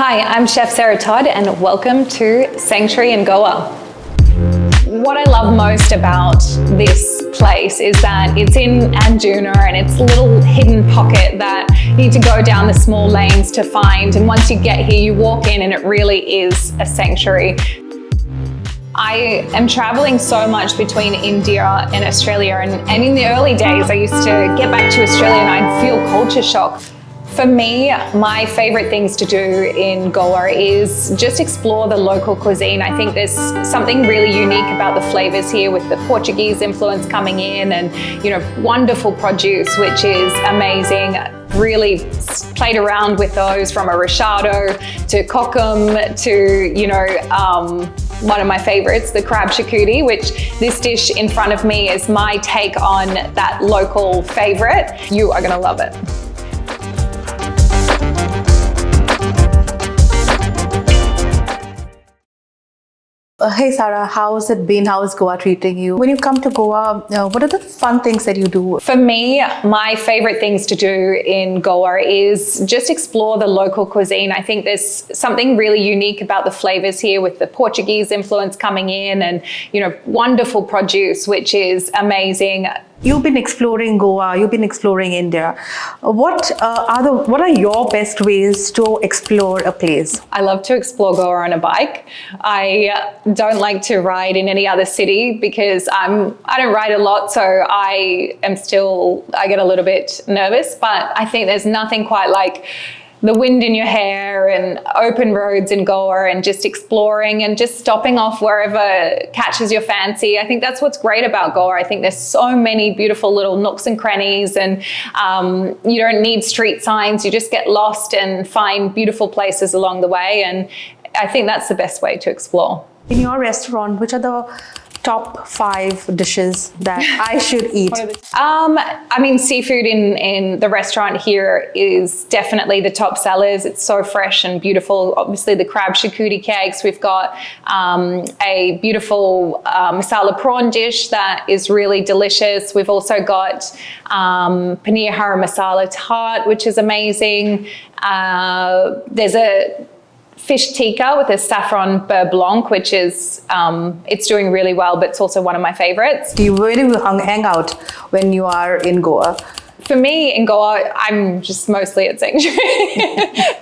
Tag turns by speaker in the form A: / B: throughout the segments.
A: Hi, I'm Chef Sarah Todd and welcome to Sanctuary in Goa. What I love most about this place is that it's in Anjuna and it's a little hidden pocket that you need to go down the small lanes to find, and once you get here you walk in and it really is a sanctuary. I am traveling so much between India and Australia, and in the early days I used to get back to Australia and I'd feel culture shock. For me, my favorite things to do in Goa is just explore the local cuisine. I think there's something really unique about the flavors here with the Portuguese influence coming in and, wonderful produce, which is amazing. Really played around with those from a Rechado to Kokum to, one of my favorites, the Crab Xacuti, which this dish in front of me is my take on that local favorite. You are gonna love it.
B: Hey Sarah, how's it been? How is Goa treating you? When you come to Goa, what are the fun things that you do?
A: For me, my favorite things to do in Goa is just explore the local cuisine. I think there's something really unique about the flavors here with the Portuguese influence coming in and, wonderful produce, which is amazing.
B: You've been exploring Goa, you've been exploring India. What are your best ways to explore a place?
A: I love to explore Goa on a bike. I don't like to ride in any other city because I don't ride a lot, so I get a little bit nervous, but I think there's nothing quite like the wind in your hair and open roads in Goa and just exploring and just stopping off wherever catches your fancy. I think that's what's great about Goa. I think there's so many beautiful little nooks and crannies, and you don't need street signs. You just get lost and find beautiful places along the way. And I think that's the best way to explore.
B: In your restaurant, which are the top 5 dishes that I should eat?
A: Seafood in the restaurant here is definitely the top sellers. It's so fresh and beautiful. Obviously the Crab Xacuti cakes. We've got a beautiful masala prawn dish that is really delicious. We've also got paneer hara masala tart, which is amazing. There's a fish tikka with a saffron beurre blanc, which is, it's doing really well, but it's also one of my favorites.
B: Where do you hang out when you are in Goa?
A: For me, in Goa, I'm just mostly at Sanctuary.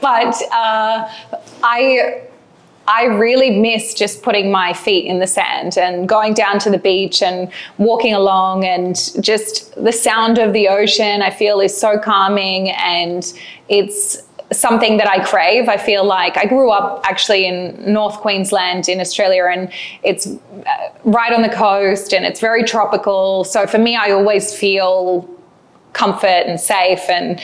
A: But I really miss just putting my feet in the sand and going down to the beach and walking along, and just the sound of the ocean I feel is so calming, and it's something that I crave. I feel like I grew up actually in North Queensland in Australia, and it's right on the coast and it's very tropical. So for me, I always feel comfort and safe and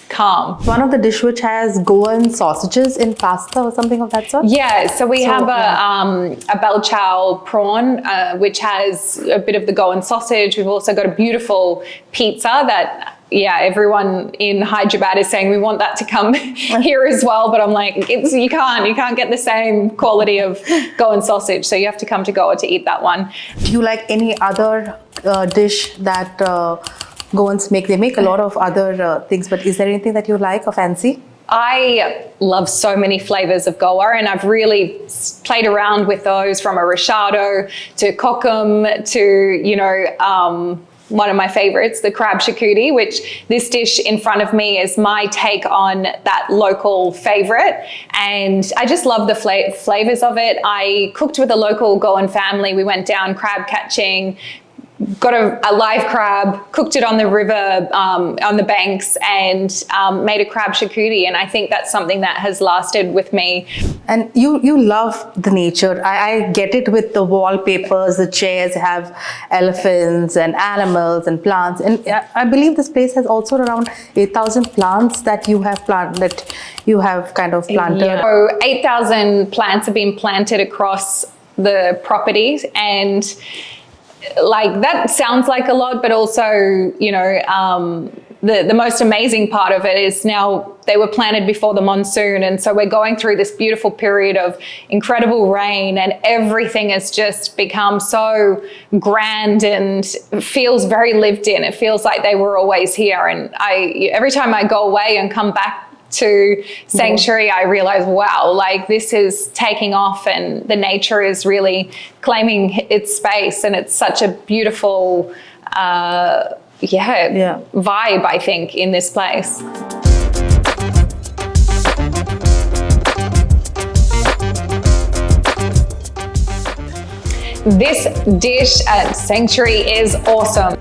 A: calm.
B: One of the dish which has Goan sausages in pasta or something of that sort?
A: Yeah, so we have a bell chow prawn, which has a bit of the Goan sausage. We've also got a beautiful pizza that everyone in Hyderabad is saying we want that to come here as well, but I'm like, you can't get the same quality of Goan sausage, so you have to come to Goa to eat that one.
B: Do you like any other dish that Goans make? They make a lot of other things, but is there anything that you like or fancy?
A: I love so many flavors of Goa, and I've really played around with those from a Rechado to Kokum to, one of my favorites, the Crab Xacuti, which this dish in front of me is my take on that local favorite. And I just love the flavors of it. I cooked with a local Goan family. We went down crab catching, got a live crab, cooked it on the river, on the banks, and made a Crab Xacuti. And I think that's something that has lasted with me.
B: And you love the nature. I get it with the wallpapers, the chairs have elephants and animals and plants. And I believe this place has also around 8,000 plants that you have planted.
A: Yeah. So 8,000 plants have been planted across the property, and like that sounds like a lot, but also, the most amazing part of it is now they were planted before the monsoon, and so we're going through this beautiful period of incredible rain, and everything has just become so grand and feels very lived in. It feels like they were always here, and every time I go away and come back to Sanctuary, I realized, wow, like this is taking off and the nature is really claiming its space, and it's such a beautiful vibe, I think, in this place. This dish at Sanctuary is awesome.